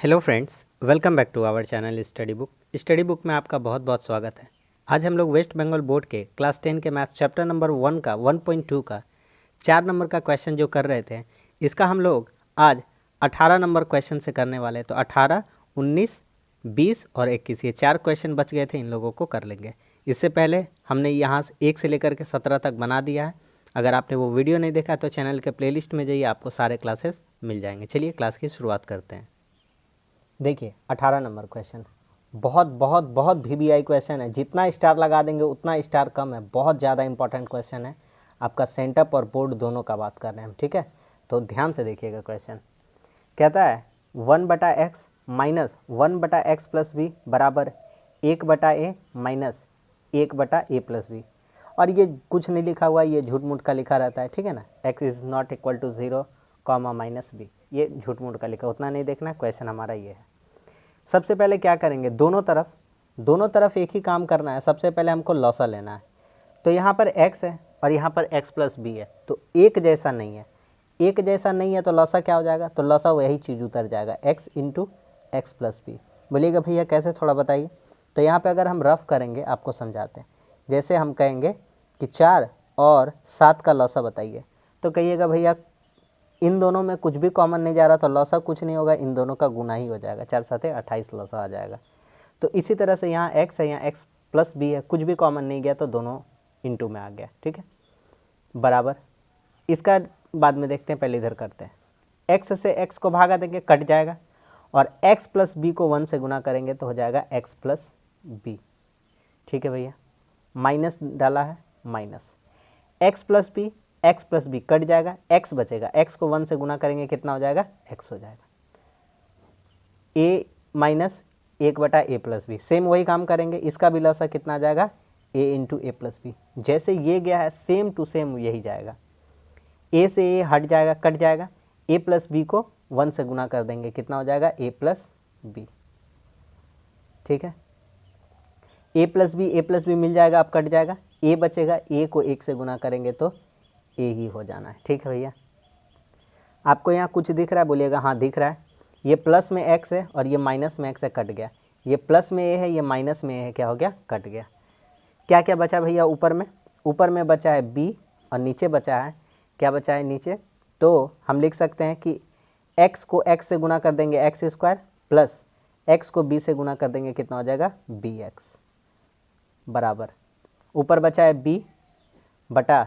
Hello friends, welcome back to our channel Study Book में आपका बहुत बहुत स्वागत है। आज हम लोग वेस्ट बंगाल बोर्ड के क्लास 10 के मैथ्स चैप्टर नंबर 1 का 1.2 का 4 नंबर का क्वेश्चन जो कर रहे थे, इसका हम लोग आज 18 नंबर क्वेश्चन से करने वाले हैं। तो 18, 19, 20 और 21 ये 4 क्वेश्चन बच गए थे, इन लोगों को कर लेंगे। इससे पहले हमने यहाँ से 1 से लेकर के 17 तक बना दिया है। अगर आपने वो वीडियो नहीं देखा तो चैनल के प्लेलिस्ट में जाइए, आपको सारे क्लासेस मिल जाएंगे। चलिए क्लास की शुरुआत करते हैं। देखिए 18 नंबर क्वेश्चन बहुत बहुत बहुत वीबीआई क्वेश्चन है। जितना स्टार लगा देंगे उतना स्टार कम है। बहुत ज़्यादा इंपॉर्टेंट क्वेश्चन है। आपका सेंटअप और बोर्ड दोनों का बात कर रहे हैं हम, ठीक है। तो ध्यान से देखिएगा। क्वेश्चन कहता है 1/x minus 1/x plus B बराबर 1/a minus 1/a plus B. और ये कुछ नहीं लिखा हुआ, ये झूठ मूठ का लिखा रहता है, ठीक है ना। x is not equal to 0 comma minus B, ये झूठ मूठ का लिखा, उतना नहीं देखना। क्वेश्चन हमारा ये है। सबसे पहले क्या करेंगे, दोनों तरफ एक ही काम करना है। सबसे पहले हमको लॉसा लेना है। तो यहाँ पर x है और यहाँ पर x प्लस बी है, तो एक जैसा नहीं है। एक जैसा नहीं है तो लॉसा क्या हो जाएगा, तो लॉसा वही चीज़ उतर जाएगा, x into X plus B. बोलिएगा भैया कैसे, थोड़ा बताइए। तो यहाँ पर अगर हम रफ करेंगे, आपको समझाते हैं। जैसे हम कहेंगे कि 4 और 7 का लॉसा बताइए, तो कहिएगा भैया इन दोनों में कुछ भी कॉमन नहीं जा रहा, तो लॉसा कुछ नहीं होगा, इन दोनों का गुना ही हो जाएगा। 4 7 28 लॉसा आ जाएगा। तो इसी तरह से यहाँ x है, यहाँ x प्लस बी है, कुछ भी कॉमन नहीं गया तो दोनों इंटू में आ गया, ठीक है। बराबर, इसका बाद में देखते हैं, पहले इधर करते हैं। x से x को भागा देंगे, कट जाएगा, और x प्लस बी को 1 से गुना करेंगे तो हो जाएगा x प्लस बी, ठीक है भैया। माइनस डाला है, minus x plus B cut जाएगा, x बचेगा, x को 1 से गुना करेंगे कितना हो जाएगा, x हो जाएगा। a minus 1/a plus B, same वही काम करेंगे। इसका भी लॉसा कितना आ जाएगा, a into A plus B. जैसे ये गया है सेम टू सेम यही जाएगा। a से a हट जाएगा, कट जाएगा, a प्लस बी को 1 से गुना कर देंगे, कितना हो जाएगा, a प्लस बी, ठीक है। a प्लस बी मिल जाएगा, अब कट जाएगा, a बचेगा, a को 1 से गुना करेंगे तो a ही हो जाना है, ठीक है भैया। आपको यहाँ कुछ दिख रहा है, बोलिएगा हाँ दिख रहा है। ये प्लस में x है और ये माइनस में x है, कट गया। ये प्लस में a है, ये माइनस में a है, क्या हो गया, कट गया। क्या क्या बचा भैया, ऊपर में बचा है b और नीचे बचा है, क्या बचा है नीचे। तो हम लिख सकते हैं कि x को x से गुना कर देंगे x स्क्वायर, प्लस x को b से गुना कर देंगे, कितना हो जाएगा, bx बराबर। ऊपर बचा है b बटा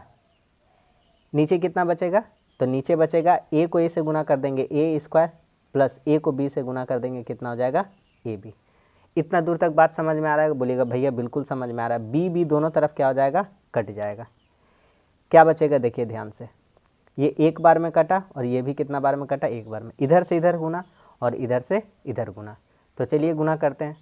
नीचे कितना बचेगा, तो नीचे बचेगा a को a से गुना कर देंगे a स्क्वायर, प्लस a को b से गुना कर देंगे, कितना हो जाएगा, ab। इतना दूर तक बात समझ में आ रहा है, बोलिएगा भैया बिल्कुल समझ में आ रहा है। b दोनों तरफ क्या हो जाएगा, कट जाएगा। क्या बचेगा, देखिए ध्यान से, ये एक बार में कटा और ये भी कितना बार में कटा, एक बार में। इधर से इधर गुना और इधर से इधर गुना। तो चलिए गुना करते हैं।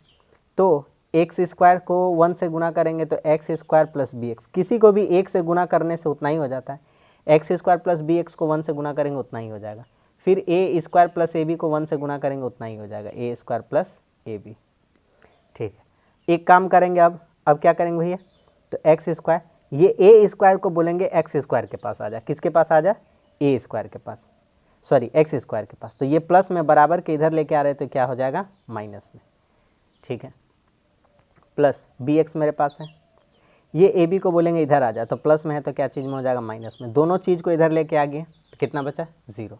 तो एक्स स्क्वायर को 1 से गुना करेंगे तो X square plus B X, किसी को भी 1 से गुना करने से उतना ही हो जाता है। X square plus B X को 1 से गुना करेंगे उतना ही हो जाएगा। फिर ए स्क्वायर प्लस ए बी को 1 से गुना करेंगे उतना ही हो जाएगा, ए स्क्वायर प्लस ए बी, ठीक है। एक काम करेंगे, अब क्या करेंगे भैया, तो एक्स स्क्वायर, ये ए स्क्वायर को बोलेंगे एक्स स्क्वायर के पास आ जा, किसके पास आ जा, ए स्क्वायर के पास, सॉरी एक्स स्क्वायर के पास। तो ये प्लस में बराबर के इधर लेके आ रहे तो क्या हो जाएगा, माइनस में, ठीक है। प्लस बी एक्स मेरे पास है, ये ए बी को बोलेंगे इधर आ जा, तो प्लस में है तो क्या चीज़ में हो जाएगा, माइनस में। दोनों चीज़ को इधर लेके आ गए तो कितना बचा, 0।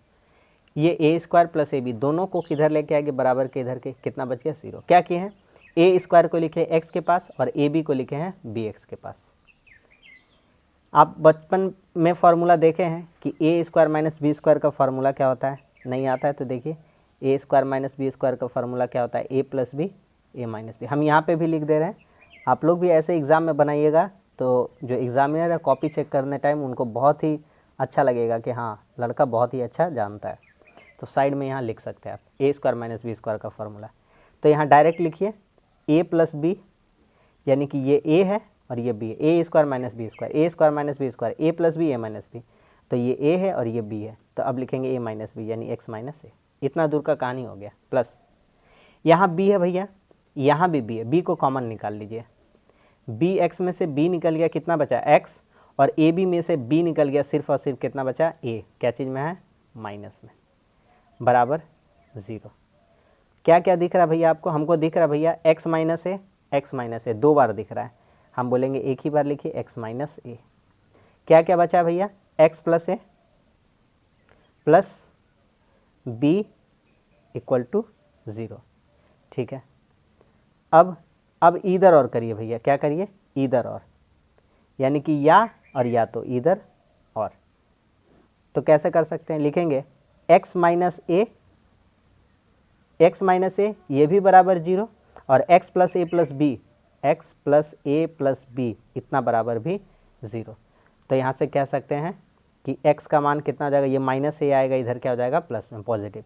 ये ए स्क्वायर प्लस ए बी दोनों को किधर लेके आ गए, बराबर के इधर के, कितना बच गया, 0। क्या किए हैं, ए स्क्वायर को लिखे एक्स के पास और ए बी को लिखे हैं बी एक्स के पास। आप बचपन में फार्मूला देखे हैं कि ए स्क्वायर माइनस बी स्क्वायर का फार्मूला क्या होता है, नहीं आता है तो देखिए, ए स्क्वायर माइनस बी स्क्वायर का फार्मूला क्या होता है, ए प्लस बी ए माइनस बी। हम यहाँ पे भी लिख दे रहे हैं, आप लोग भी ऐसे एग्ज़ाम में बनाइएगा तो जो एग्ज़ामिनर है कॉपी चेक करने टाइम उनको बहुत ही अच्छा लगेगा कि हाँ लड़का बहुत ही अच्छा जानता है। तो साइड में यहाँ लिख सकते हैं आप, ए स्क्वायर माइनस बी स्क्वायर का फार्मूला। तो यहाँ डायरेक्ट लिखिए ए प्लस बी, यानी कि ये ए है और ये बी है, ए स्क्वायर माइनस बी स्क्वायर, ए स्क्वायर माइनस बी स्क्वायर, ए प्लस बी ए माइनस बी। तो ये ए है और ये बी है, तो अब लिखेंगे ए माइनस बी, यानी एक्स माइनस ए। इतना दूर का कहानी हो गया। प्लस यहाँ बी है भैया, यहाँ भी बी है, बी को कॉमन निकाल लीजिए। बी एक्स में से बी निकल गया, कितना बचा, एक्स, और ए बी में से बी निकल गया, सिर्फ और सिर्फ कितना बचा, ए, क्या चीज़ में है, माइनस में, बराबर 0। क्या क्या दिख रहा है भैया आपको? हमको दिख रहा है भैया x माइनस ए 2 बार दिख रहा है, हम बोलेंगे एक ही बार लिखिए x माइनस ए। क्या क्या बचा भैया? x plus A plus b equal to 0। ठीक है, अब इधर और करिए भैया, क्या करिए? इधर और, यानी कि या और या तो इधर और। तो कैसे कर सकते हैं? लिखेंगे x माइनस ए ये भी बराबर 0 और x plus A plus B इतना बराबर भी 0। तो यहाँ से कह सकते हैं कि x का मान कितना हो जाएगा? ये माइनस ए आएगा, इधर क्या हो जाएगा? प्लस में, पॉजिटिव।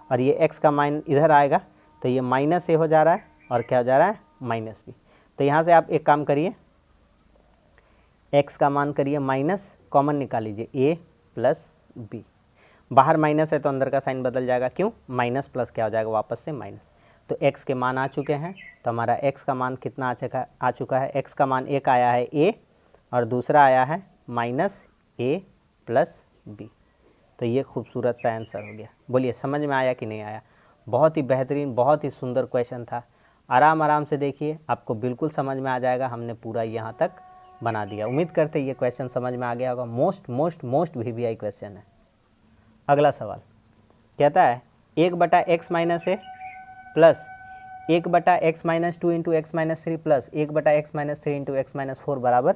और ये x का मान इधर आएगा तो ये माइनस ए हो जा रहा है और क्या हो जा रहा है? Minus B. तो यहाँ से आप एक काम करिए, x का मान करिए माइनस, कॉमन निकाल लीजिए a प्लस बी। बाहर माइनस है तो अंदर का साइन बदल जाएगा, क्यों? माइनस प्लस क्या हो जाएगा? वापस से माइनस। तो x के मान आ चुके हैं, तो हमारा x का मान कितना आ चुका है? x का मान एक आया है a और दूसरा आया है माइनस ए प्लस बी। तो ये खूबसूरत सा आंसर हो गया। बोलिए समझ में आया कि नहीं आया? बहुत ही बेहतरीन, बहुत ही सुंदर क्वेश्चन था। आराम से देखिए, आपको बिल्कुल समझ में आ जाएगा। हमने पूरा यहाँ तक बना दिया। उम्मीद करते ये क्वेश्चन समझ में आ गया होगा। मोस्ट वीवीआई क्वेश्चन है। अगला सवाल कहता है 1/x minus a plus 1/x minus 2 into x minus 3 plus 1/x minus 3 into x minus 4 बराबर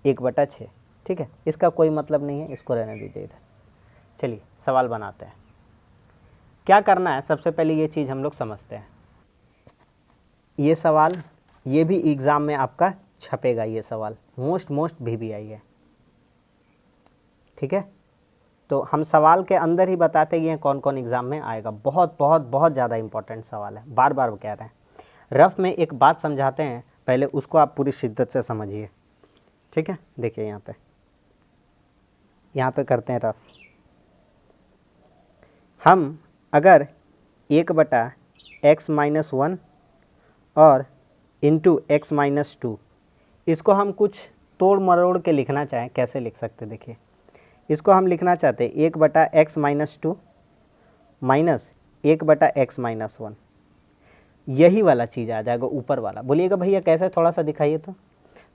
1/6। ठीक है, इसका कोई मतलब नहीं है, इसको रहने दीजिए इधर। चलिए सवाल बनाते हैं। क्या करना है? सबसे पहले ये चीज़ हम लोग समझते हैं। ये सवाल ये भी एग्ज़ाम में आपका छपेगा। ये सवाल मोस्ट वीवीआई है। ठीक है, तो हम सवाल के अंदर ही बताते हैं कौन कौन एग्ज़ाम में आएगा। बहुत ज़्यादा इंपॉर्टेंट सवाल है, बार बार कह रहे हैं। रफ में एक बात समझाते हैं, पहले उसको आप पूरी शिद्दत से समझिए। ठीक है, देखिए यहाँ पे करते हैं रफ। हम अगर 1/x माइनस 1 और इंटू एक्स माइनस 2 इसको हम कुछ तोड़ मरोड़ के लिखना चाहें, कैसे लिख सकते? देखिए, इसको हम लिखना चाहते हैं 1/x minus 2 minus 1/x minus 1। यही वाला चीज़ आ जाएगा ऊपर वाला। बोलिएगा भैया कैसे? थोड़ा सा दिखाइए तो।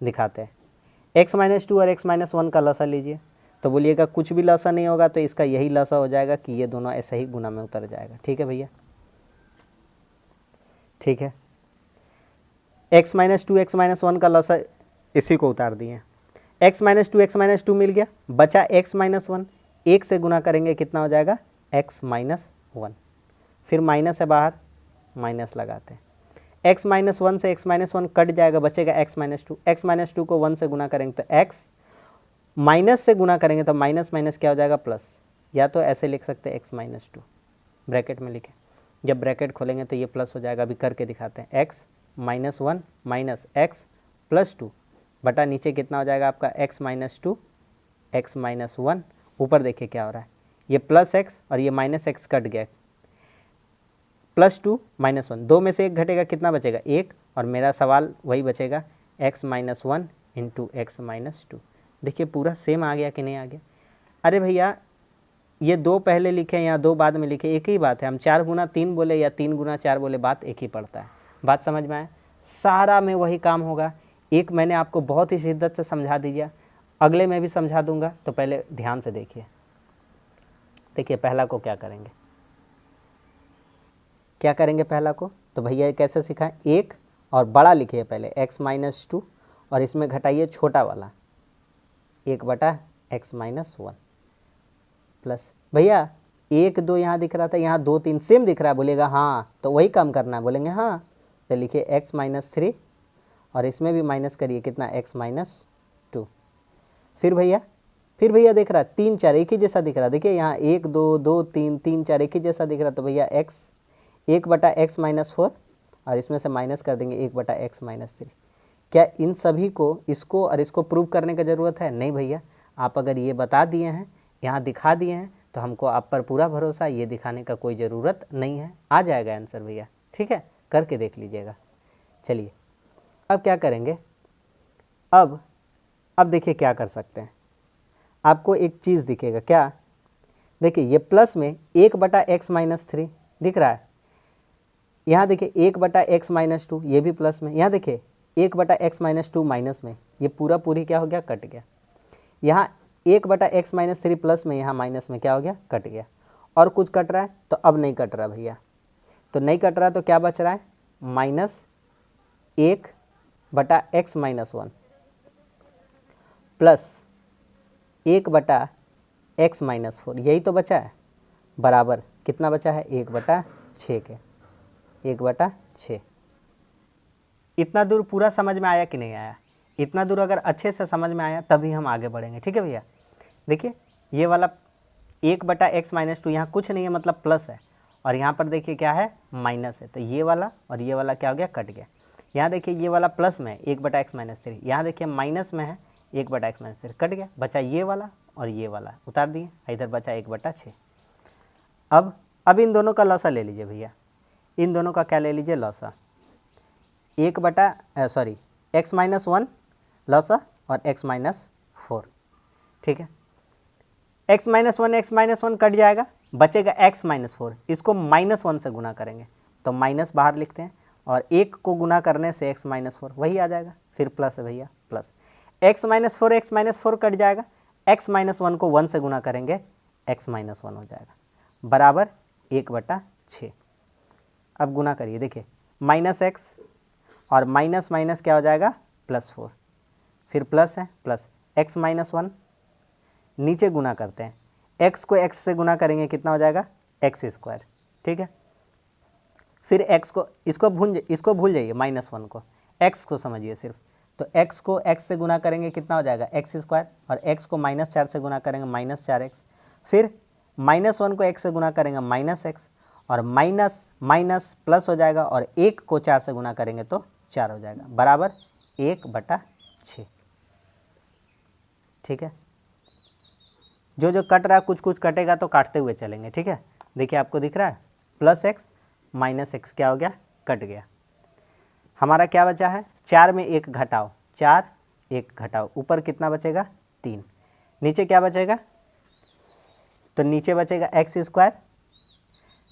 दिखाते हैं। x माइनस 2 और x माइनस 1 का लसा लीजिए, तो बोलिएगा कुछ भी लसा नहीं होगा, तो इसका यही लसा हो जाएगा कि ये दोनों ऐसे ही गुना में उतर जाएगा। ठीक है भैया? ठीक है, x माइनस 2 x माइनस 1 का लसा इसी को उतार दिए। x माइनस 2 x माइनस 2 मिल गया, बचा x माइनस 1। 1 से गुना करेंगे कितना हो जाएगा? x minus 1। फिर माइनस है बाहर, माइनस लगाते हैं। x माइनस 1 से x माइनस 1 कट जाएगा, बचेगा x माइनस 2। x माइनस 2 को 1 से गुना करेंगे तो x, माइनस से गुना करेंगे तो माइनस माइनस क्या हो जाएगा? प्लस। या तो ऐसे लिख सकते हैं x माइनस 2, ब्रैकेट में लिखें। जब ब्रैकेट खोलेंगे तो ये प्लस हो जाएगा। अभी करके दिखाते हैं। x minus 1 minus x plus 2 बटा नीचे कितना हो जाएगा आपका? x minus 2 x minus 1। ऊपर देखिए क्या हो रहा है, ये प्लस x और ये माइनस x कट गया। प्लस 2 माइनस 1, 2 में से 1 घटेगा, कितना बचेगा? 1। और मेरा सवाल वही बचेगा, x minus 1 into x minus 2। देखिए पूरा सेम आ गया कि नहीं आ गया? अरे भैया ये 2 पहले लिखे या 2 बाद में लिखे, एक ही बात है। हम 4 गुना 3 बोले या 3 गुना 4 बोले, बात एक ही पड़ता है। बात समझ में आए? सारा में वही काम होगा। एक मैंने आपको बहुत ही शिद्दत से समझा दिया, अगले में भी समझा दूंगा। तो पहले ध्यान से देखिए। देखिए पहला को क्या करेंगे, क्या करेंगे पहला को? तो भैया कैसे सिखाएं? 1 और बड़ा लिखिए पहले x माइनस 2 और इसमें घटाइए छोटा वाला 1/x माइनस 1 प्लस। भैया 1 2 यहाँ दिख रहा था, यहाँ 2 3 सेम दिख रहा है। बोलेगा हाँ, तो वही काम करना है। बोलेंगे हाँ, तो लिखिए x माइनस 3 और इसमें भी माइनस करिए कितना? x minus 2। फिर भैया देख रहा है 3 4 एक ही जैसा दिख रहा है। देखिए यहाँ 1 2 2 3 3 4 एक ही जैसा दिख रहा है। तो भैया x 1/x माइनस 4 और इसमें से माइनस कर देंगे 1/x माइनस 3। क्या इन सभी को, इसको और इसको प्रूव करने की ज़रूरत है? नहीं भैया, आप अगर ये बता दिए हैं, यहाँ दिखा दिए हैं, तो हमको आप पर पूरा भरोसा, ये दिखाने का कोई ज़रूरत नहीं है। आ जाएगा आंसर भैया। ठीक है, करके देख लीजिएगा। चलिए अब क्या करेंगे? अब देखिए क्या कर सकते हैं। आपको एक चीज़ दिखेगा, क्या? देखिए ये प्लस में 1/x माइनस 3 दिख रहा है। यहाँ देखिए 1/x-2 ये भी प्लस में, यहाँ देखिए 1/x-2 माइनस में, ये पूरा पूरी क्या हो गया, कट गया। यहाँ 1/x-3 प्लस में, यहाँ माइनस में क्या हो गया, कट गया। और कुछ कट रहा है तो अब नहीं कट रहा भैया, तो नहीं कट रहा तो क्या बच रहा है, -1/x-1 प्लस 1/x-4, यही तो बचा है, बराबर कितना बचा है, 1/6 के, 1/6। इतना दूर पूरा समझ में आया कि नहीं आया? इतना दूर अगर अच्छे से समझ में आया तभी हम आगे बढ़ेंगे, ठीक है भैया। देखिए ये वाला 1/x-2 यहाँ कुछ नहीं है, मतलब प्लस है, और यहाँ पर देखिए क्या है, माइनस है, तो ये वाला और ये वाला क्या हो गया, कट गया। यहाँ देखिए ये वाला प्लस में 1/x-3, यहाँ देखिए माइनस में है 1/x-3, कट गया, बचा ये वाला और ये वाला, उतार दिए, इधर बचा 1/6। अब इन दोनों का लॉसा ले लीजिए भैया, इन दोनों का क्या ले लीजिए, लॉसा, x-1 लॉसा और x-4, ठीक है। x-1 कट जाएगा, बचेगा x-4, इसको -1 से गुना करेंगे तो माइनस बाहर लिखते हैं, और 1 को गुना करने से x-4 वही आ जाएगा, फिर प्लस है भैया, प्लस x-4 कट जाएगा, x-1 को 1 से गुना करेंगे, x-1 हो जाएगा, बराबर 1/6। अब गुना करिए, देखिए -x और माइनस माइनस क्या हो जाएगा, +4, फिर प्लस है, प्लस x-1 नीचे गुना करते हैं, x को x से गुना करेंगे कितना हो जाएगा, x², ठीक है। फिर x को, इसको भूल जाइए, -1 को, x को समझिए सिर्फ, तो x को x से गुना करेंगे कितना हो जाएगा, x², और x को -4 से गुना करेंगे -4x, फिर -1 को x से गुना करेंगे -x, और माइनस माइनस प्लस हो जाएगा, और 1 को 4 से गुना करेंगे तो 4 हो जाएगा, बराबर 1/6, ठीक है। जो जो कट रहा है, कुछ कुछ कटेगा तो काटते हुए चलेंगे, ठीक है। देखिए आपको दिख रहा है, +x -x क्या हो गया, कट गया। हमारा क्या बचा है, 4 में 1 घटाओ, 4 1 घटाओ, ऊपर कितना बचेगा, 3, नीचे क्या बचेगा, तो नीचे बचेगा x²,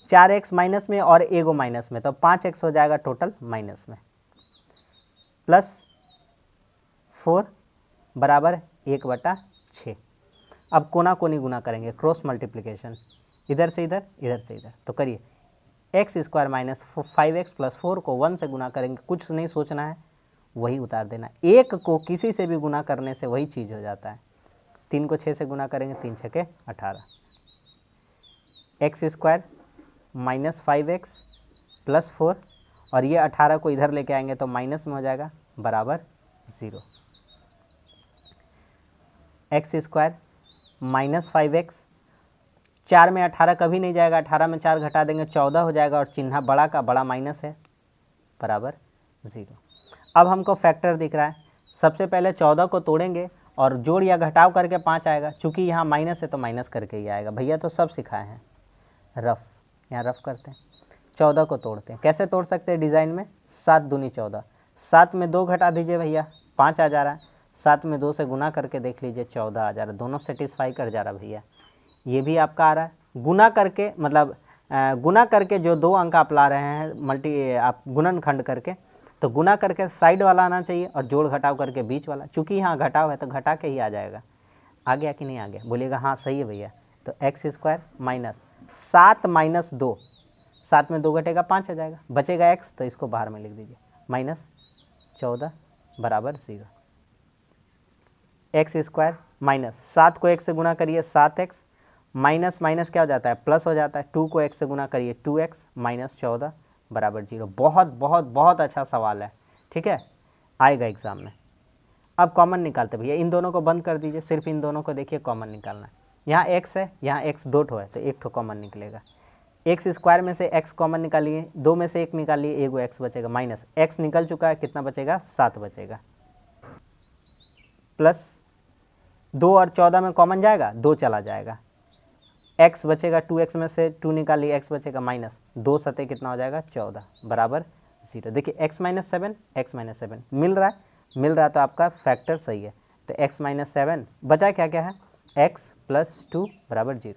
4x माइनस में और एगो माइनस में, तो 5x हो जाएगा टोटल माइनस में, +4 बराबर 1/6। अब कोना कोनी गुना करेंगे, क्रॉस मल्टीप्लिकेशन, इधर से इधर, इधर से इधर, तो करिए, x² - 5x + 4 को 1 से गुना करेंगे, कुछ नहीं सोचना है, वही उतार देना। 1 को किसी से भी गुना करने से वही चीज़ हो जाता है। 3 को 6 से गुना करेंगे, 3 × 6 = 18, x² - 5x + 4, और ये 18 को इधर लेके आएंगे तो माइनस में हो जाएगा, बराबर 0। x² - 5x, 4 में 18 कभी नहीं जाएगा, 18 में 4 घटा देंगे 14 हो जाएगा, और चिन्ह बड़ा का बड़ा माइनस है, बराबर 0। अब हमको फैक्टर दिख रहा है, सबसे पहले 14 को तोड़ेंगे और जोड़ या घटाव करके 5 आएगा, चूँकि यहाँ माइनस है तो माइनस करके ही आएगा, भैया तो सब सिखाए हैं, रफ, यहाँ रफ करते हैं, 14 को तोड़ते हैं, कैसे तोड़ सकते हैं डिज़ाइन में, 7 दूनी 14, 7 में 2 घटा दीजिए भैया, 5 आ जा रहा है, 7 में 2 से गुना करके देख लीजिए, 14 आ जा रहा है, दोनों सेटिस्फाई कर जा रहा भैया, ये भी आपका आ रहा है। गुना करके, मतलब गुना करके जो 2 अंक आप ला रहे हैं, आप गुणनखंड करके, तो गुना करके साइड वाला आना चाहिए, और जोड़ घटाव करके बीच वाला, चूँकि यहाँ घटाव है तो घटा के ही आ जाएगा। आ गया कि नहीं आ गया, बोलिएगा हाँ सही है भैया। तो x² - 7 - 2, 7 में 2 घटेगा 5 आ जाएगा, बचेगा x, तो इसको बाहर में लिख दीजिए, -14 बराबर 0। x² - 7 को 1 से गुना करिए, 7x, माइनस माइनस क्या हो जाता है, प्लस हो जाता है, 2 को 1 से गुना करिए, 2x - 14 बराबर 0। बहुत बहुत बहुत अच्छा सवाल है, ठीक है, आएगा एग्जाम में। अब कॉमन निकालते भैया, इन दोनों को बंद कर दीजिए, सिर्फ इन दोनों को देखिए कॉमन निकालना है। यहाँ x है, यहाँ x 2 ठो है, तो 1 ठो कॉमन निकलेगा। x² में से x कॉमन निकालिए, 2 में से 1 निकालिए, एगो x बचेगा, माइनस x निकल चुका है, कितना बचेगा, 7 बचेगा, प्लस 2 और 14 में कॉमन जाएगा, 2 चला जाएगा, x बचेगा, 2x में से 2 निकालिए, x बचेगा, माइनस 2 सते कितना हो जाएगा, 14 बराबर 0। देखिए x - 7 मिल रहा है, तो आपका फैक्टर सही है। तो x - 7 बचा क्या क्या है, x + 2 बराबर 0,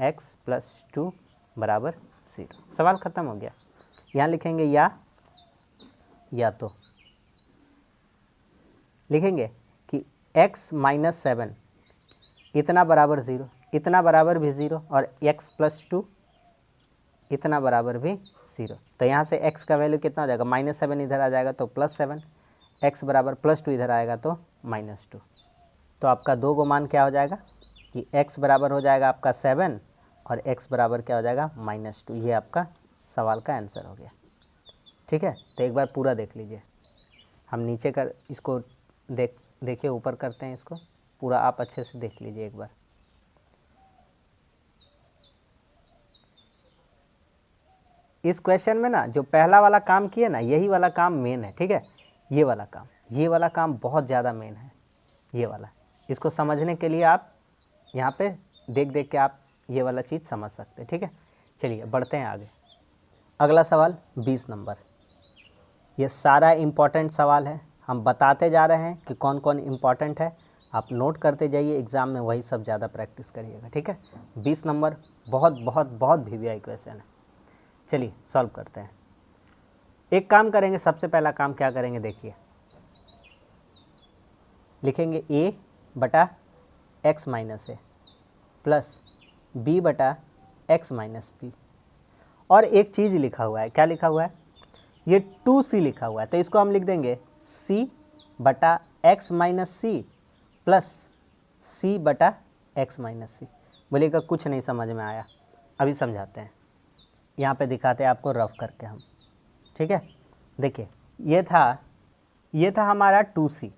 x + 2 बराबर 0, सवाल ख़त्म हो गया। यहाँ लिखेंगे या तो लिखेंगे कि x माइनस 7 इतना बराबर 0, इतना बराबर भी 0 और x प्लस 2 इतना बराबर भी 0। तो यहाँ से x का वैल्यू कितना हो जाएगा, -7 इधर आ जाएगा तो +7, x बराबर +2 इधर आएगा तो -2। तो आपका दो गो मान क्या हो जाएगा कि x बराबर हो जाएगा आपका 7 और x बराबर क्या हो जाएगा -2। ये आपका सवाल का आंसर हो गया। ठीक है, तो एक बार पूरा देख लीजिए। हम नीचे कर इसको देखिए, ऊपर करते हैं इसको पूरा, आप अच्छे से देख लीजिए एक बार। इस क्वेश्चन में ना जो पहला वाला काम किए ना, यही वाला काम मेन है। ठीक है, ये वाला काम बहुत ज़्यादा मेन है, ये वाला। इसको समझने के लिए आप यहाँ पे देख के आप ये वाला चीज़ समझ सकते हैं। ठीक है, चलिए बढ़ते हैं आगे। अगला सवाल 20 नंबर। ये सारा इम्पॉर्टेंट सवाल है, हम बताते जा रहे हैं कि कौन कौन इम्पॉर्टेंट है। आप नोट करते जाइए, एग्ज़ाम में वही सब ज़्यादा प्रैक्टिस करिएगा। ठीक है, 20 नंबर बहुत वीवीआई क्वेश्चन है। चलिए सॉल्व करते हैं। एक काम करेंगे, सबसे पहला काम क्या करेंगे देखिए, लिखेंगे a बटा x minus a plus b बटा x माइनस बी। और एक चीज़ लिखा हुआ है, क्या लिखा हुआ है, ये 2c लिखा हुआ है, तो इसको हम लिख देंगे c बटा x minus C plus c बटा x माइनस सी। बोलिएगा कुछ नहीं समझ में आया, अभी समझाते हैं। यहाँ पे दिखाते हैं आपको रफ करके हम। ठीक है, देखिए ये था हमारा 2c,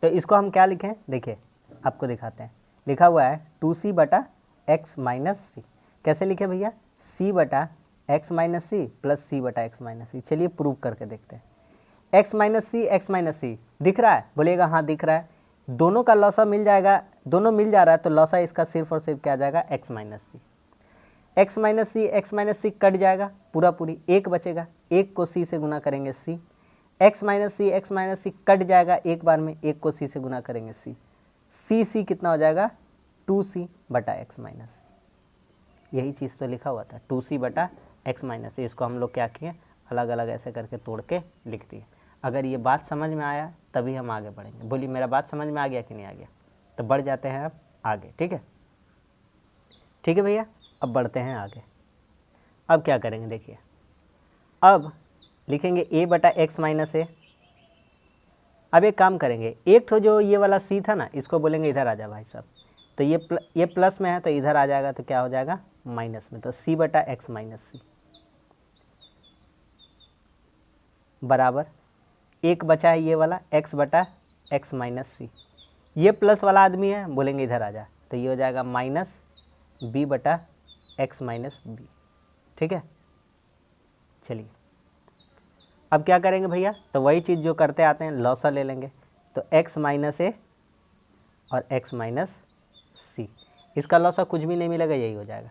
तो इसको हम क्या लिखें, देखिए आपको दिखाते हैं। लिखा हुआ है 2c बटा x माइनस सी। कैसे लिखे भैया, c बटा x minus C plus c बटा x माइनस सी। चलिए प्रूव करके देखते हैं। x माइनस सी दिख रहा है, बोलिएगा हाँ दिख रहा है। दोनों का लॉसा मिल जाएगा, दोनों मिल जा रहा है, तो लॉसा इसका सिर्फ और सिर्फ क्या आ जाएगा, x माइनस सी। x माइनस सी कट जाएगा, पूरी एक बचेगा, एक को c से गुना करेंगे c। x माइनस सी कट जाएगा एक बार में, एक को c से गुना करेंगे c कितना हो जाएगा 2c बटा x माइनस सी। यही चीज़ तो लिखा हुआ था 2c बटा x माइनस सी। इसको हम लोग क्या किए, अलग अलग ऐसे करके तोड़ के लिख दिए। अगर ये बात समझ में आया तभी हम आगे बढ़ेंगे। बोलिए मेरा बात समझ में आ गया कि नहीं आ गया, तो बढ़ जाते हैं अब आगे। ठीक है भैया, अब बढ़ते हैं आगे। अब क्या करेंगे देखिए, अब लिखेंगे a बटा x माइनस ए। अब एक काम करेंगे, एक तो जो ये वाला c था ना, इसको बोलेंगे इधर आ जा भाई साहब, तो ये प्लस में है तो इधर आ जाएगा, तो क्या हो जाएगा माइनस में, तो c बटा x माइनस सी बराबर एक बचा है ये वाला x बटा x माइनस सी। ये प्लस वाला आदमी है, बोलेंगे इधर आ जा, तो ये हो जाएगा माइनस b बटा x माइनस बी। ठीक है, चलिए अब क्या करेंगे भैया, तो वही चीज़ जो करते आते हैं, लॉसा ले लेंगे, तो x माइनस ए और x माइनस सी। इसका लॉसा कुछ भी नहीं मिलेगा, यही हो जाएगा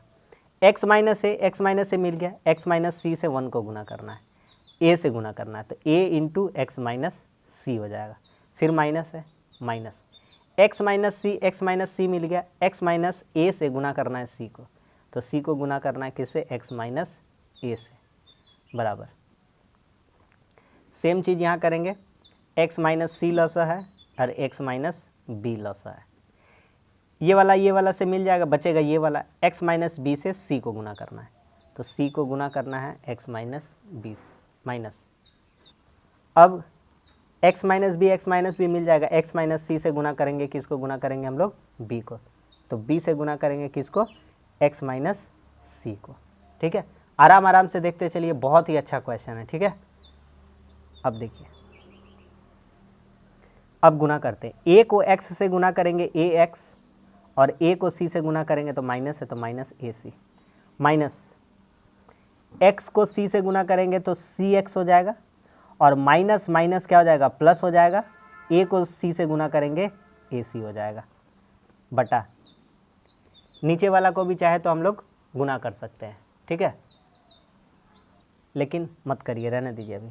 x माइनस ए मिल गया, x माइनस सी से 1 को गुना करना है, a से गुना करना है, तो a इंटू एक्स माइनस सी हो जाएगा। फिर माइनस है, माइनस x माइनस सी मिल गया, x माइनस ए से गुना करना है c को, तो c को गुना करना है किससे, x माइनस ए से बराबर। सेम चीज़ यहाँ करेंगे, x माइनस सी लॉसा है और x माइनस बी लॉसा है। ये वाला से मिल जाएगा, बचेगा ये वाला, x माइनस बी से c को गुना करना है, तो c को गुना करना है x माइनस बी माइनस। अब x माइनस बी मिल जाएगा, x माइनस सी से गुना करेंगे, किसको गुना करेंगे हम लोग, b को, तो b से गुना करेंगे किसको, x माइनस सी को। ठीक है, आराम से देखते चलिए, बहुत ही अच्छा क्वेश्चन है। ठीक है, अब देखिए, अब गुना करते हैं, a को x से गुना करेंगे ax और a को c से गुना करेंगे तो माइनस है, तो माइनस ac, माइनस x को c से गुना करेंगे तो cx हो जाएगा, और माइनस माइनस क्या हो जाएगा, प्लस हो जाएगा, a को c से गुना करेंगे ac हो जाएगा, बटा नीचे वाला को भी चाहे तो हम लोग गुना कर सकते हैं। ठीक है, लेकिन मत करिए, रहने दीजिए अभी।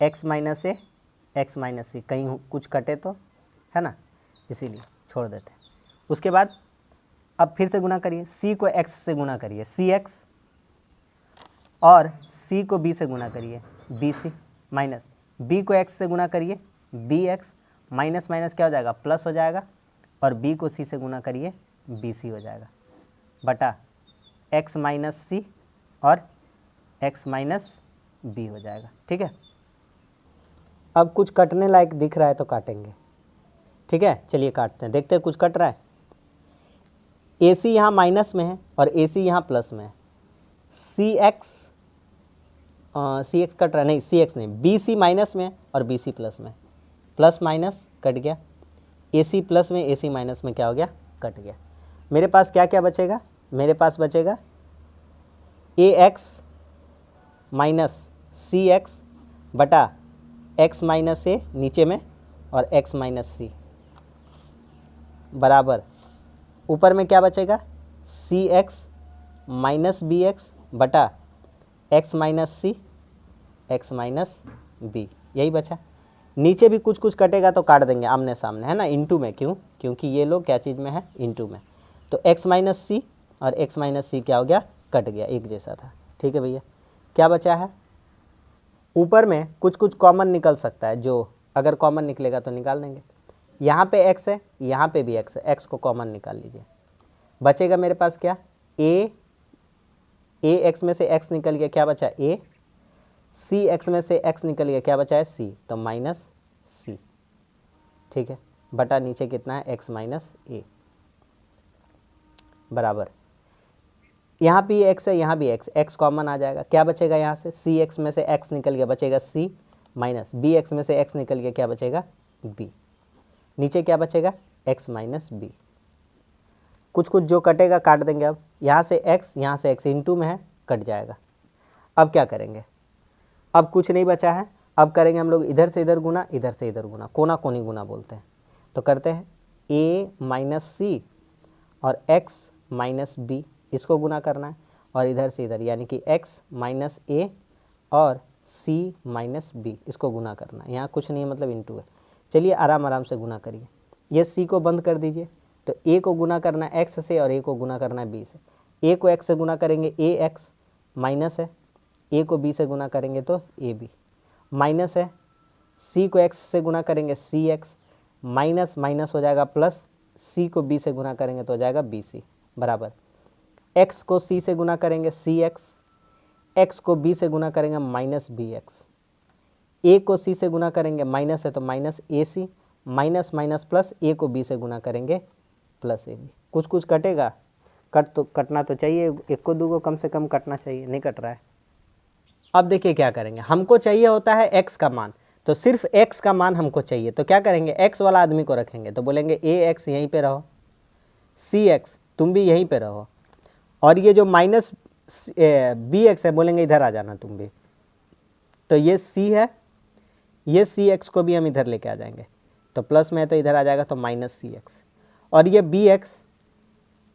x माइनस ए एक्स माइनस सी, कहीं कुछ कटे तो है ना, इसीलिए छोड़ देते हैं। उसके बाद अब फिर से गुना करिए, c को x से गुना करिए, सी एक्स और c को b से गुना करिए bc, माइनस b को x से गुना करिए bx, माइनस माइनस क्या हो जाएगा प्लस हो जाएगा, और b को c से गुना करिए bc हो जाएगा, बटा x माइनस सी और x माइनस बी हो जाएगा। ठीक है, अब कुछ कटने लायक दिख रहा है तो काटेंगे। ठीक है, चलिए काटते हैं, देखते हैं कुछ कट रहा है। ए सी यहाँ माइनस में है और ए सी यहाँ प्लस में है। सी एक्स कट रहा है, नहीं सी एक्स नहीं, बी सी माइनस में है और बी सी प्लस में, प्लस माइनस कट गया, ए सी प्लस में ए सी माइनस में क्या हो गया, कट गया। मेरे पास क्या क्या बचेगा, मेरे पास बचेगा ए एक्स माइनस सी एक्स बटा एक्स माइनस ए नीचे में और एक्स माइनस सी बराबर ऊपर में क्या बचेगा सी एक्स माइनस बी एक्स बटा एक्स माइनस सी एक्स माइनस बी, यही बचा। नीचे भी कुछ कुछ कटेगा तो काट देंगे आमने सामने, है ना, इनटू में, क्यों, क्योंकि ये लोग क्या चीज़ में है, इनटू में। तो एक्स माइनस सी और एक्स माइनस सी क्या हो गया, कट गया, एक जैसा था। ठीक है भैया, क्या बचा है, ऊपर में कुछ कुछ कॉमन निकल सकता है, जो अगर कॉमन निकलेगा तो निकाल देंगे। यहाँ पे x है, यहाँ पे भी x है, x को कॉमन निकाल लीजिए। बचेगा मेरे पास क्या, a x में से x निकल गया, क्या बचा a, c x में से x निकल गया, क्या बचा है c, तो माइनस c। ठीक है, बटा नीचे कितना है x माइनस a बराबर, यहाँ भी x है, यहाँ भी x कॉमन आ जाएगा, क्या बचेगा यहाँ से, सी एक्स में से x निकल गया, बचेगा c, माइनस बी एक्स में से x निकल गया, क्या बचेगा b, नीचे क्या बचेगा x माइनस बी। कुछ कुछ जो कटेगा काट देंगे। अब यहाँ से x इंटू में है, कट जाएगा। अब क्या करेंगे, अब कुछ नहीं बचा है, अब करेंगे हम लोग इधर से इधर गुना, इधर से इधर गुना, कोना कोनी गुना बोलते हैं। तो करते हैं a माइनस सी और x माइनस बी, इसको गुना करना है, और इधर से इधर यानी कि x माइनस ए और c माइनस बी, इसको गुना करना है। यहाँ कुछ नहीं है, मतलब इंटू है। चलिए आराम आराम से गुना करिए, ये c को बंद कर दीजिए। तो a को गुना करना है x से और a को गुना करना है b से। a को x से गुना करेंगे ax, माइनस है, a को b से गुना करेंगे तो ab, माइनस है, c को x से गुना करेंगे cx, माइनस माइनस हो जाएगा प्लस, c को b से गुना करेंगे तो हो जाएगा bc बराबर, x को c से गुना करेंगे cx, x को b से गुना करेंगे माइनस bx, a को c से गुना करेंगे, माइनस है तो minus ac, minus minus plus, a को b से गुना करेंगे प्लस ab। कुछ कुछ कटेगा, कटना तो चाहिए, एक को दो को कम से कम कटना चाहिए, नहीं कट रहा है। अब देखिए क्या करेंगे, हमको चाहिए होता है x का मान, तो सिर्फ x का मान हमको चाहिए, तो क्या करेंगे, x वाला आदमी को रखेंगे, तो बोलेंगे ax यहीं पे रहो, cx तुम भी यहीं पे रहो, और ये जो माइनस bx है बोलेंगे इधर आ जाना तुम भी। तो ये c है, ये cx को भी हम इधर लेके आ जाएंगे, तो प्लस में है तो इधर आ जाएगा, तो माइनस cx, और ये bx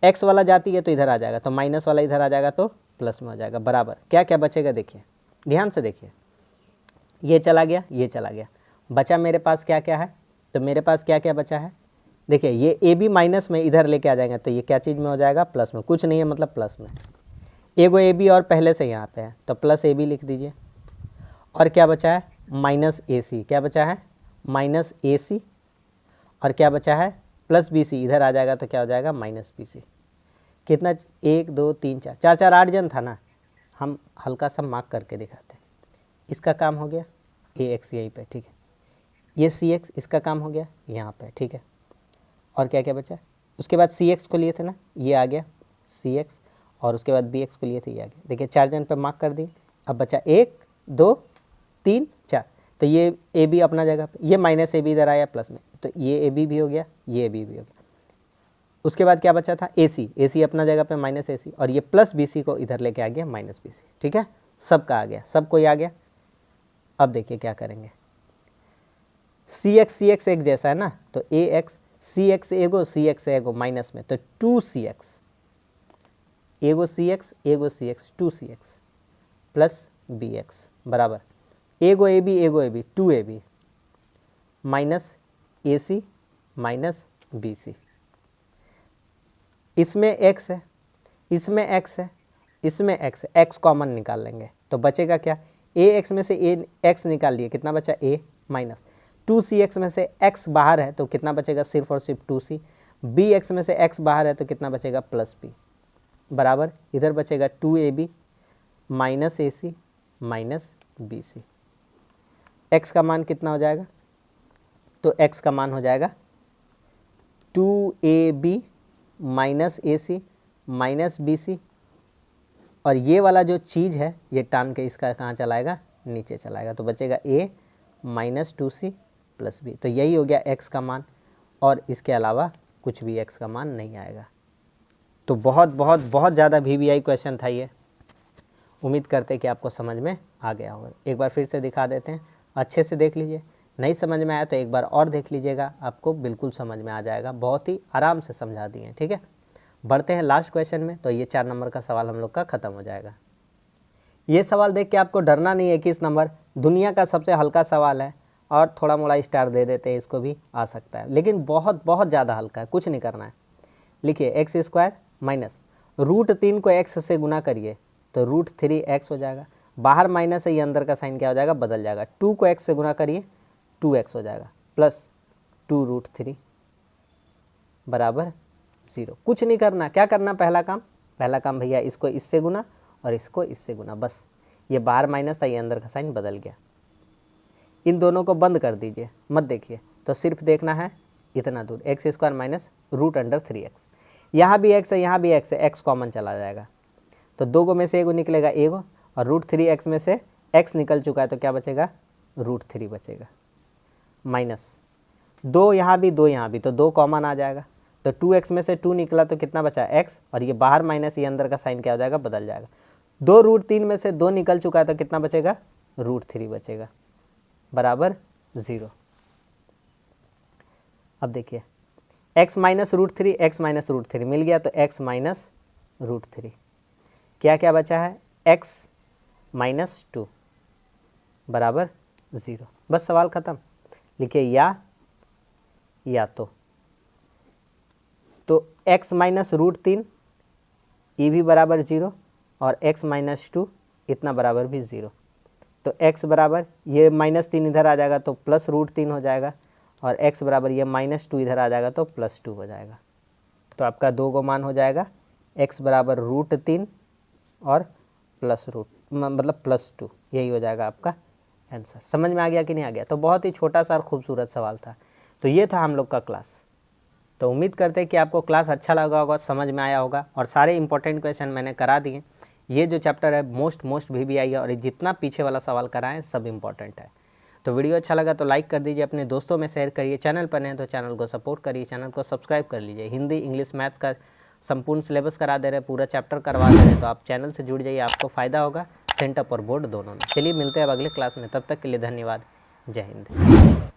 x वाला जाती है तो इधर आ जाएगा, तो माइनस वाला इधर आ जाएगा तो प्लस में हो जाएगा बराबर। क्या क्या बचेगा देखिए, ध्यान से देखिए, ये चला गया, ये चला गया, बचा मेरे पास क्या क्या है, तो मेरे पास क्या क्या बचा है, देखिए ये ए बी माइनस में इधर लेके आ जाएंगे, तो ये क्या चीज़ में हो जाएगा, प्लस में, कुछ नहीं है मतलब प्लस में, एगो ए बी और पहले से यहाँ पे है, तो प्लस ए बी लिख दीजिए, और क्या बचा है माइनस ए सी, क्या बचा है माइनस ए सी, और क्या बचा है प्लस बी सी, इधर आ जाएगा तो क्या हो जाएगा माइनस बी सी। कितना, 1 2 3 4 4 4 8 जन था ना, हम हल्का सा मार्क करके दिखाते हैं। इसका काम हो गया ए एक्स यहीं पे, ठीक है, ये सी एक्स इसका काम हो गया यहाँ पे, ठीक है, और क्या क्या बचा, उसके बाद सी एक्स को लिए थे ना, ये आ गया सी एक्स, और उसके बाद बी एक्स को लिए थे, ये आ गया। देखिए 4 जन पे मार्क कर दिए, अब बचा 1 2 3 4, तो ये ए बी अपना जगह पे, ये माइनस ए बी इधर आया प्लस में, तो ये ए बी भी हो गया, ये ए बी भी हो गया। उसके बाद क्या बचा था ए सी अपना जगह पे माइनस ए सी, और ये प्लस बी सी को इधर लेके आ गया माइनस बी सी, ठीक है, सबका आ गया, सब कोई आ गया। अब देखिए क्या करेंगे, सी एक्स एक जैसा है ना, तो ए एक्स सी एक्स एगो माइनस में, तो 2cx, एगो c x 2cx plus B x बराबर, एगो a b 2ab minus a c minus b c. इसमें x है, इसमें x है, इसमें x है, x कॉमन निकाल लेंगे तो बचेगा क्या, ax में से ax निकाल लिए, कितना बचा a माइनस 2cx में से x बाहर है तो कितना बचेगा, सिर्फ और सिर्फ 2c, bx में से x बाहर है तो कितना बचेगा प्लस b, बराबर इधर बचेगा 2ab minus ac minus bc। x का मान कितना हो जाएगा, तो x का मान हो जाएगा 2ab minus ac minus bc, और ये वाला जो चीज़ है ये टान के इसका कहाँ चलाएगा, नीचे चलाएगा, तो बचेगा a minus 2c plus b। तो यही हो गया x का मान, और इसके अलावा कुछ भी x का मान नहीं आएगा। तो बहुत बहुत बहुत ज़्यादा VBI क्वेश्चन था ये, उम्मीद करते हैं कि आपको समझ में आ गया होगा। एक बार फिर से दिखा देते हैं, अच्छे से देख लीजिए, नहीं समझ में आया तो एक बार और देख लीजिएगा, आपको बिल्कुल समझ में आ जाएगा, बहुत ही आराम से समझा दिए हैं। ठीक है, बढ़ते हैं लास्ट क्वेश्चन में। तो ये 4 नंबर का सवाल हम लोग का ख़त्म हो जाएगा। ये सवाल देख के आपको डरना नहीं है, 21 नंबर दुनिया का सबसे हल्का सवाल है, और थोड़ा मोड़ा स्टार दे देते हैं, इसको भी आ सकता है, लेकिन बहुत बहुत ज़्यादा हल्का है, कुछ नहीं करना है। लिखिए एक्स स्क्वायर माइनस √3 को x से गुना करिए तो √3x हो जाएगा, बाहर माइनस है, ये अंदर का साइन क्या हो जाएगा, बदल जाएगा, 2 को x से गुना करिए 2x हो जाएगा, प्लस 2√3 बराबर 0। कुछ नहीं करना, क्या करना, पहला काम भैया इसको इससे गुना और इसको इससे गुना, बस ये बाहर माइनस था, ये अंदर का साइन बदल गया। इन दोनों को बंद कर दीजिए, मत देखिए, तो सिर्फ देखना है इतना दूर, एक्स स्क्वायर माइनस √3x, यहाँ भी x है, यहाँ भी x है, x कॉमन चला जाएगा, तो 2 में से एगो निकलेगा एगो, और √3x में से x निकल चुका है तो क्या बचेगा, √3 बचेगा, माइनस 2 यहाँ भी 2 यहाँ भी, तो 2 कॉमन आ जाएगा, तो 2x में से 2 निकला तो कितना बचा x, और ये बाहर माइनस, ये अंदर का साइन क्या हो जाएगा, बदल जाएगा, 2√3 में से 2 निकल चुका है तो कितना बचेगा, √3 बचेगा, बराबर 0। अब देखिए x माइनस √3, x माइनस √3 मिल गया, तो x माइनस √3, क्या क्या बचा है, x माइनस 2 बराबर 0। बस सवाल ख़त्म। लिखिए या तो x माइनस √3 ये भी बराबर 0, और x माइनस 2 इतना बराबर भी 0, तो x बराबर ये -3 इधर आ जाएगा तो प्लस √3 हो जाएगा, और x बराबर ये -2 इधर आ जाएगा तो +2 हो जाएगा। तो आपका 2 को मान हो जाएगा x बराबर √3 और +2, यही हो जाएगा आपका आंसर। समझ में आ गया कि नहीं आ गया? तो बहुत ही छोटा सा और खूबसूरत सवाल था। तो ये था हम लोग का क्लास। तो उम्मीद करते हैं कि आपको क्लास अच्छा लगा होगा, समझ में आया होगा, और सारे इंपॉर्टेंट क्वेश्चन मैंने करा दिए। ये जो चैप्टर है मोस्ट VBI है, और जितना पीछे वाला सवाल कराएं सब इंपॉर्टेंट है। तो वीडियो अच्छा लगा तो लाइक कर दीजिए, अपने दोस्तों में शेयर करिए, चैनल पर नहीं तो चैनल को सपोर्ट करिए, चैनल को सब्सक्राइब कर लीजिए। हिंदी इंग्लिश मैथ्स का संपूर्ण सिलेबस करा दे रहे हैं, पूरा चैप्टर करवा दे रहे हैं, तो आप चैनल से जुड़ जाइए, आपको फ़ायदा होगा सेंटअप और बोर्ड दोनों में। चलिए मिलते हैं अब अगले क्लास में, तब तक के लिए धन्यवाद, जय हिंद।